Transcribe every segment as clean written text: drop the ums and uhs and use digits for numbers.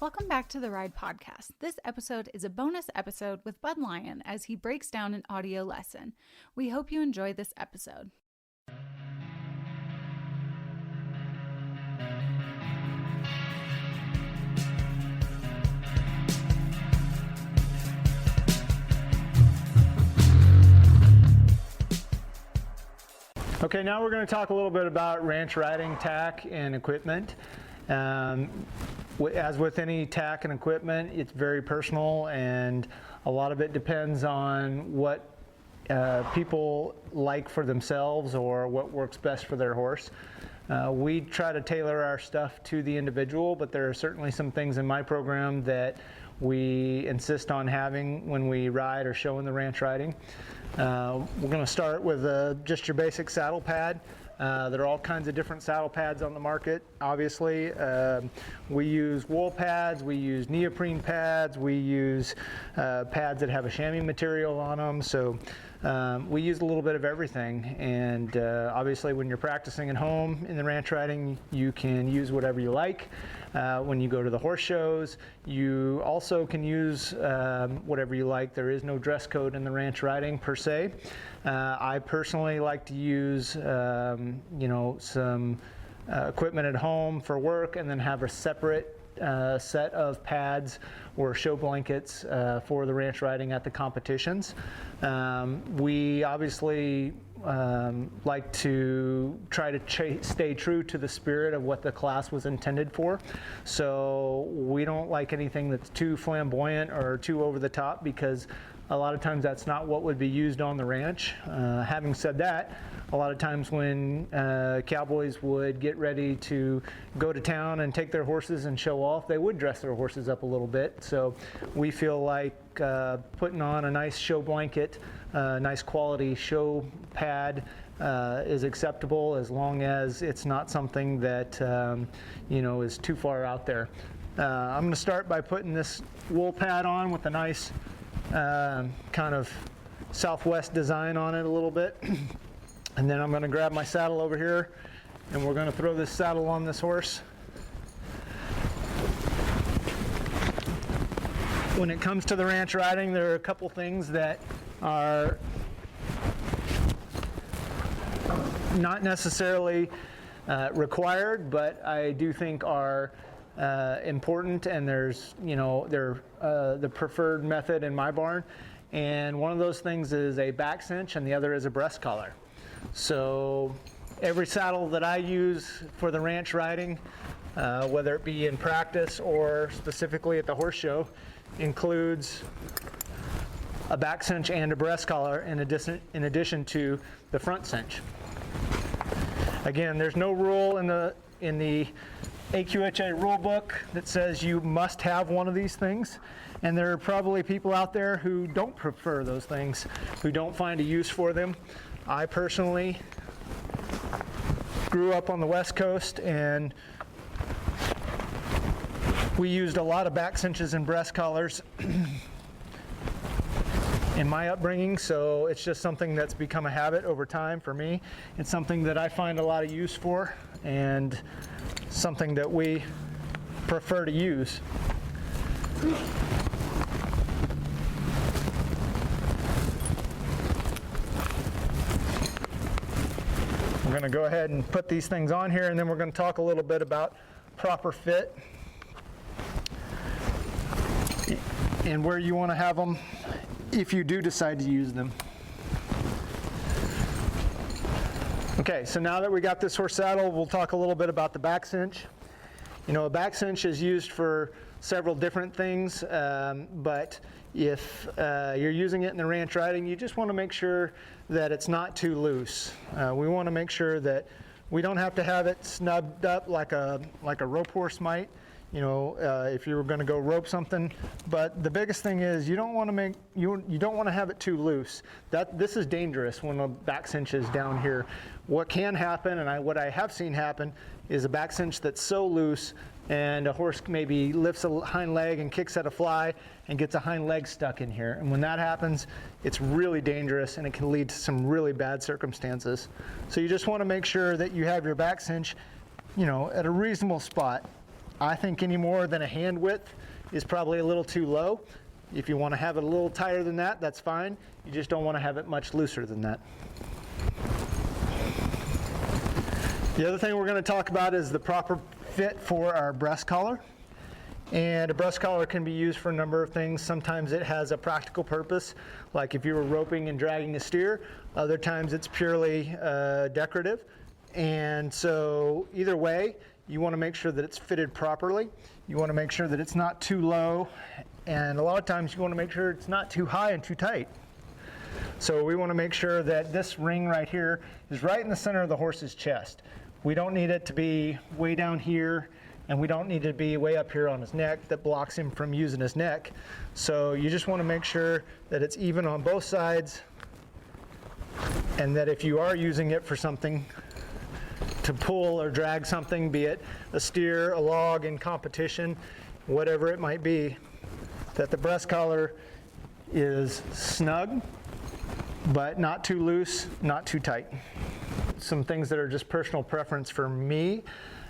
Welcome back to the Ride Podcast. This episode is a bonus episode with Bud Lyon as he breaks down an audio lesson. We hope you enjoy this episode. Okay, now we're going to talk a little bit about ranch riding, tack, and equipment. As with any tack and equipment, it's very personal, and a lot of it depends on what people like for themselves or what works best for their horse. We try to tailor our stuff to the individual, but there are certainly some things in my program that we insist on having when we ride or show in the ranch riding. We're going to start with just your basic saddle pad. There are all kinds of different saddle pads on the market, obviously. We use wool pads, we use neoprene pads, we use pads that have a chamois material on them. So we use a little bit of everything. And obviously when you're practicing at home in the ranch riding, you can use whatever you like. When you go to the horse shows, you also can use whatever you like. There is no dress code in the ranch riding per se. I personally like to use some equipment at home for work and then have a separate set of pads or show blankets for the ranch riding at the competitions. We obviously like to try to stay true to the spirit of what the class was intended for. So we don't like anything that's too flamboyant or too over the top, because a lot of times that's not what would be used on the ranch. Having said that, a lot of times when cowboys would get ready to go to town and take their horses and show off, they would dress their horses up a little bit. So we feel like putting on a nice show blanket, nice quality show pad is acceptable, as long as it's not something that is too far out there. I'm going to start by putting this wool pad on with a nice kind of Southwest design on it a little bit. And then I'm going to grab my saddle over here, and we're going to throw this saddle on this horse. When it comes to the ranch riding, there are a couple things that are not necessarily required, but I do think are important, and they're the preferred method in my barn. And one of those things is a back cinch, and the other is a breast collar. So every saddle that I use for the ranch riding, whether it be in practice or specifically at the horse show, includes a back cinch and a breast collar in addition to the front cinch. Again, there's no rule in the AQHA rule book that says you must have one of these things, and there are probably people out there who don't prefer those things, who don't find a use for them. I personally grew up on the West Coast, and we used a lot of back cinches and breast collars in my upbringing, so it's just something that's become a habit over time for me. It's something that I find a lot of use for, and something that we prefer to use. We're going to go ahead and put these things on here, and then we're going to talk a little bit about proper fit and where you want to have them if you do decide to use them. Okay, so now that we got this horse saddle, we'll talk a little bit about the back cinch. A back cinch is used for several different things, but if you're using it in the ranch riding, you just want to make sure that it's not too loose. We want to make sure that we don't have to have it snubbed up like a rope horse might. If you were going to go rope something. But the biggest thing is you don't want to have it too loose. This is dangerous when the back cinch is down here. What can happen, and what I have seen happen, is a back cinch that's so loose, and a horse maybe lifts a hind leg and kicks at a fly and gets a hind leg stuck in here. And when that happens, it's really dangerous, and it can lead to some really bad circumstances. So you just want to make sure that you have your back cinch, at a reasonable spot. I think any more than a hand width is probably a little too low. If you want to have it a little tighter than that, that's fine. You just don't want to have it much looser than that. The other thing we're going to talk about is the proper fit for our breast collar. And a breast collar can be used for a number of things. Sometimes it has a practical purpose, like if you were roping and dragging a steer. Other times it's purely decorative. And so either way, you want to make sure that it's fitted properly. You want to make sure that it's not too low. And a lot of times you want to make sure it's not too high and too tight. So we want to make sure that this ring right here is right in the center of the horse's chest. We don't need it to be way down here, and we don't need it to be way up here on his neck that blocks him from using his neck. So you just want to make sure that it's even on both sides, and that if you are using it for something, to pull or drag something, be it a steer, a log in competition, whatever it might be, that the breast collar is snug, but not too loose, not too tight. Some things that are just personal preference for me.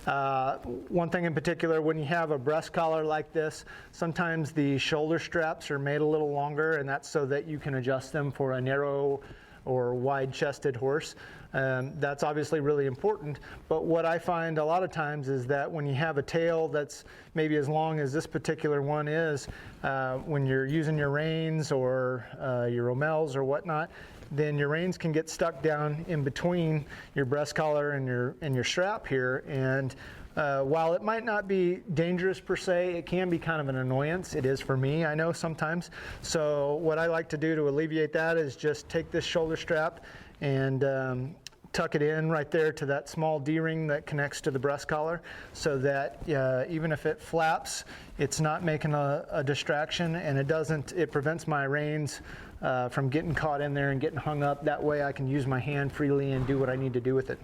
One thing in particular, when you have a breast collar like this, sometimes the shoulder straps are made a little longer, and that's so that you can adjust them for a narrow or wide-chested horse. That's obviously really important, but what I find a lot of times is that when you have a tail that's maybe as long as this particular one is, when you're using your reins or your romels or whatnot, then your reins can get stuck down in between your breast collar and your strap here. And while it might not be dangerous per se, it can be kind of an annoyance. It is for me, I know, sometimes. So what I like to do to alleviate that is just take this shoulder strap and tuck it in right there to that small D-ring that connects to the breast collar, so that even if it flaps, it's not making a distraction, and it prevents my reins from getting caught in there and getting hung up. That way I can use my hand freely and do what I need to do with it.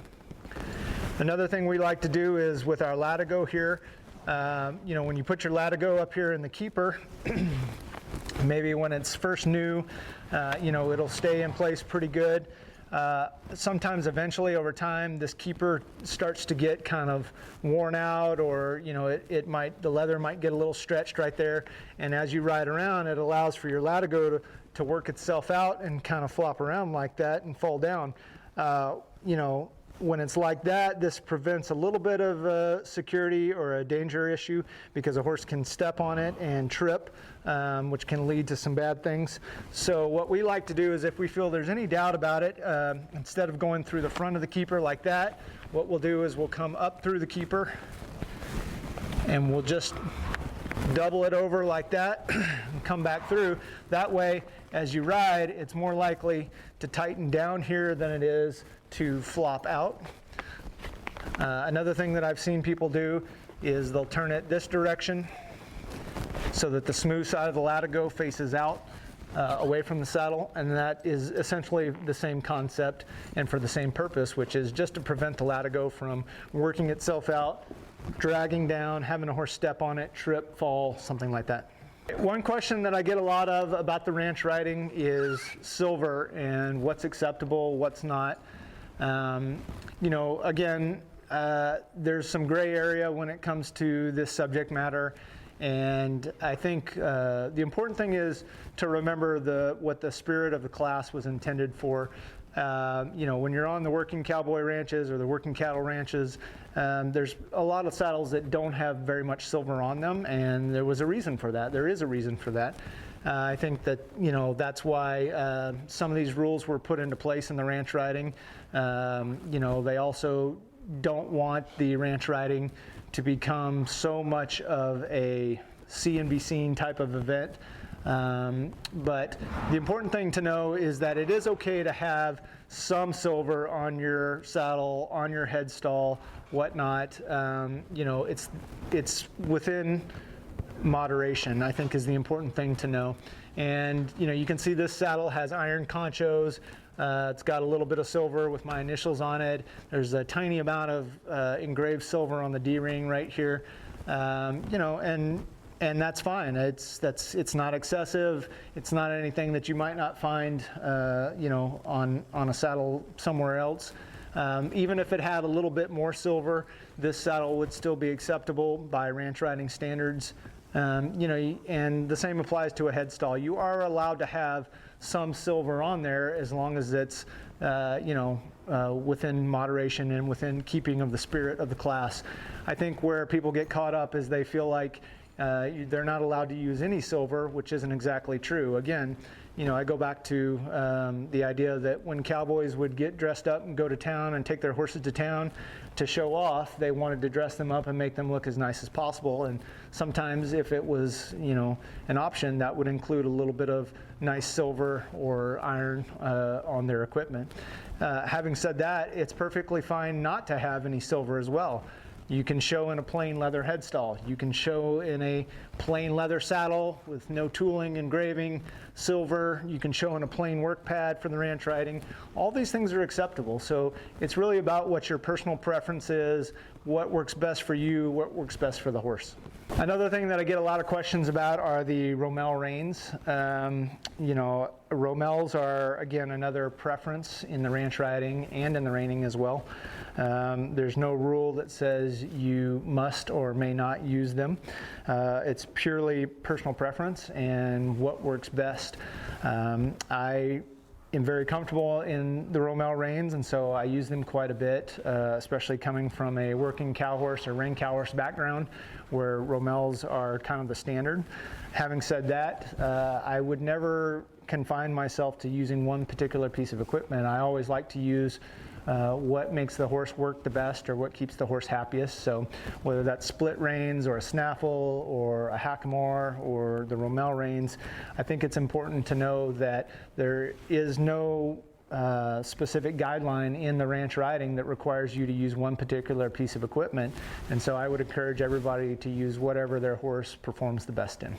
Another thing we like to do is with our latigo here, when you put your latigo up here in the keeper, maybe when it's first new, it'll stay in place pretty good. Sometimes eventually over time this keeper starts to get kind of worn out, or the leather might get a little stretched right there, and as you ride around it allows for your latigo to work itself out and kind of flop around like that and fall down. When it's like that, this prevents a little bit of security or a danger issue, because a horse can step on it and trip, which can lead to some bad things. So what we like to do is, if we feel there's any doubt about it, instead of going through the front of the keeper like that, what we'll do is we'll come up through the keeper and we'll just double it over like that and come back through. That way, as you ride, it's more likely to tighten down here than it is to flop out. Another thing that I've seen people do is they'll turn it this direction so that the smooth side of the latigo faces out away from the saddle, and that is essentially the same concept and for the same purpose, which is just to prevent the latigo from working itself out, dragging down, having a horse step on it, trip, fall, something like that. One question that I get a lot of about the ranch riding is silver and what's acceptable, what's not. Again, there's some gray area when it comes to this subject matter, and I think the important thing is to remember what the spirit of the class was intended for. When you're on the working cowboy ranches or the working cattle ranches, there's a lot of saddles that don't have very much silver on them, and there was a reason for that. There is a reason for that. I think that that's why some of these rules were put into place in the ranch riding. They also don't want the ranch riding to become so much of a see and be seen type of event. But the important thing to know is that it is okay to have some silver on your saddle, on your headstall, whatnot. It's within moderation, I think, is the important thing to know. And you can see this saddle has iron conchos. It's got a little bit of silver with my initials on it. There's a tiny amount of engraved silver on the D-ring right here. And that's fine. It's not excessive. It's not anything that you might not find, on a saddle somewhere else. Even if it had a little bit more silver, this saddle would still be acceptable by ranch riding standards. And the same applies to a headstall. You are allowed to have some silver on there as long as it's, within moderation and within keeping of the spirit of the class. I think where people get caught up is they feel like they're not allowed to use any silver, which isn't exactly true. Again, I go back to the idea that when cowboys would get dressed up and go to town and take their horses to town to show off, they wanted to dress them up and make them look as nice as possible. And sometimes if it was, an option, that would include a little bit of nice silver or iron on their equipment. Having said that, it's perfectly fine not to have any silver as well. You can show in a plain leather headstall. You can show in a plain leather saddle with no tooling, engraving, silver. You can show in a plain work pad for the ranch riding. All these things are acceptable. So it's really about what your personal preference is, what works best for you, what works best for the horse. Another thing that I get a lot of questions about are the Rommel reins. Rommels are, again, another preference in the ranch riding and in the reining as well. There's no rule that says you must or may not use them. It's purely personal preference and what works best. I am very comfortable in the Rommel reins, and so I use them quite a bit, especially coming from a working cow horse or rein cow horse background where Rommels are kind of the standard. Having said that, I would never confine myself to using one particular piece of equipment. I always like to use what makes the horse work the best or what keeps the horse happiest. So whether that's split reins or a snaffle or a hackamore or the Rommel reins, I think it's important to know that there is no specific guideline in the ranch riding that requires you to use one particular piece of equipment. And so I would encourage everybody to use whatever their horse performs the best in.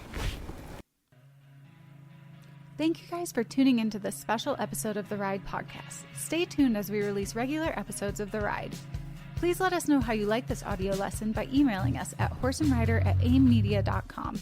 Thank you guys for tuning into this special episode of The Ride podcast. Stay tuned as we release regular episodes of The Ride. Please let us know how you like this audio lesson by emailing us at horseandrider@aimmedia.com.